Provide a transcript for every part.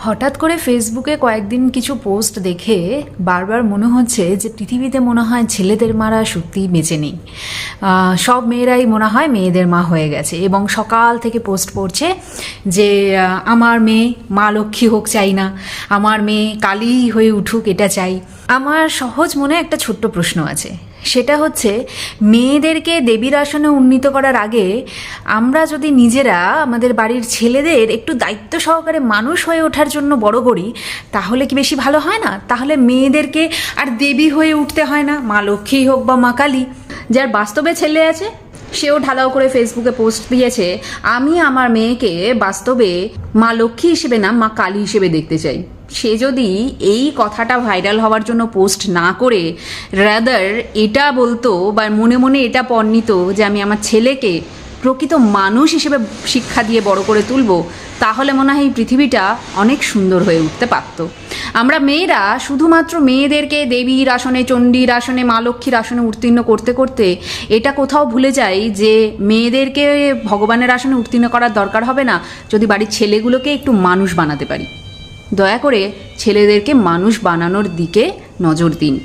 হঠাৎ করে ফেসবুকে কয়েকদিন কিছু পোস্ট দেখে বারবার মনে হচ্ছে যে পৃথিবীতে মনে হয় ছেলেদের মারা সত্যিই বেঁচে নেই। সব মেয়েরাই মনে হয় মেয়েদের মা হয়ে গেছে এবং সকাল থেকে পোস্ট পড়ছে যে আমার মেয়ে মা লক্ষ্মী হোক চাই না, আমার মেয়ে কালী হয়ে উঠুক এটা চাই। আমার সহজ মনে একটা ছোট্ট প্রশ্ন আছে, সেটা হচ্ছে মেয়েদেরকে দেবীর আসনে উন্নীত করার আগে আমরা যদি নিজেরা আমাদের বাড়ির ছেলেদের একটু দায়িত্ব সহকারে মানুষ হয়ে ওঠার জন্য বড় করি তাহলে কি বেশি ভালো হয় না? তাহলে মেয়েদেরকে আর দেবী হয়ে উঠতে হয় না, মা লক্ষ্মী হোক বা মা কালী। যার বাস্তবে ছেলে আছে সেও ঢালাও করে ফেসবুকে পোস্ট দিয়েছে, আমি আমার মেয়েকে বাস্তবে মা লক্ষ্মী হিসেবে না মা কালী হিসেবে দেখতে চাই। সে যদি এই কথাটা ভাইরাল হওয়ার জন্য পোস্ট না করে রাদার এটা বলতো বা মনে মনে এটা পণ্ডিত যে আমি আমার ছেলেকে প্রকৃত মানুষ হিসেবে শিক্ষা দিয়ে বড় করে তুলবো, তাহলে মনে হয় এই পৃথিবীটা অনেক সুন্দর হয়ে উঠতে পারত। আমরা মেয়েরা শুধুমাত্র মেয়েদেরকে দেবীর আসনে, চণ্ডীর আসনে, মা লক্ষ্মীর আসনে উত্তীর্ণ করতে করতে এটা কোথাও ভুলে যাই যে মেয়েদেরকে ভগবানের আসনে উত্তীর্ণ করার দরকার হবে না যদি বাড়ির ছেলেগুলোকে একটু মানুষ বানাতে পারি। দয়া করে ছেলেদেরকে মানুষ বানানোর দিকে নজর দিন।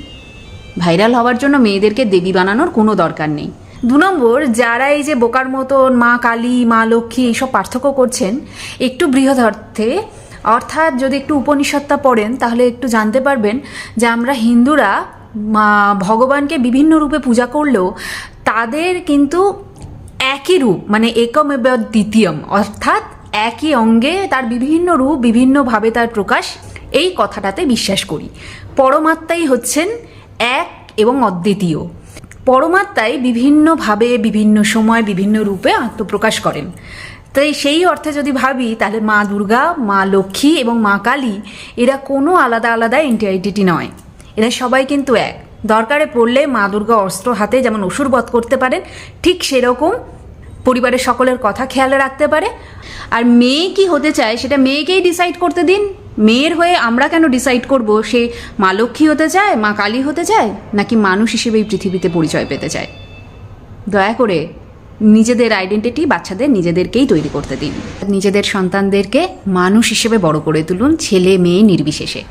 ভাইরাল হওয়ার জন্য মেয়েদেরকে দেবী বানানোর কোনো দরকার নেই। 2 নম্বর, যারা এই যে বোকার মতন মা কালী মা লক্ষ্মী এইসব পার্থক্য করছেন, একটু বৃহৎ অর্থে অর্থাৎ যদি একটু উপনিষদটা পড়েন তাহলে একটু জানতে পারবেন যে আমরা হিন্দুরা ভগবানকে বিভিন্ন রূপে পূজা করলেও তাদের কিন্তু একই রূপ, মানে একমেব দ্বিতীয়ম, অর্থাৎ একই অঙ্গে তার বিভিন্ন রূপ বিভিন্নভাবে তার প্রকাশ, এই কথাটাতে বিশ্বাস করি। পরমাত্মাই হচ্ছেন এক এবং অদ্বিতীয়। পরমাত্মাই বিভিন্নভাবে বিভিন্ন সময় বিভিন্ন রূপে আত্মপ্রকাশ করেন। তাই সেই অর্থে যদি ভাবি তাহলে মা দুর্গা, মা লক্ষ্মী এবং মা কালী এরা কোনো আলাদা আলাদা এন্টিটি নয়, এরা সবাই কিন্তু এক। দরকারে পড়লে মা দুর্গা অস্ত্র হাতে যেমন অসুর বধ করতে পারেন, ঠিক সেরকম পরিবারের সকলের কথা খেয়াল রাখতে পারে। আর মেয়ে কি হতে চায় সেটা মেয়েকেই ডিসাইড করতে দিন। মেয়ের হয়ে আমরা কেন ডিসাইড করব সে মা লক্ষ্মী হতে চায়, মা কালী হতে চায়, নাকি মানুষ হিসেবে এই পৃথিবীতে পরিচয় পেতে চায়? দয়া করে নিজেদের আইডেন্টিটি বাচ্চাদের নিজেদেরকেই তৈরি করতে দিন। নিজেদের সন্তানদেরকে মানুষ হিসেবে বড় করে তুলুন, ছেলে মেয়ে নির্বিশেষে।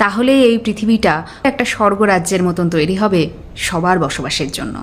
তাহলে এই পৃথিবীটা একটা স্বর্গরাজ্যের মতন তৈরি হবে সবার বসবাসের জন্য।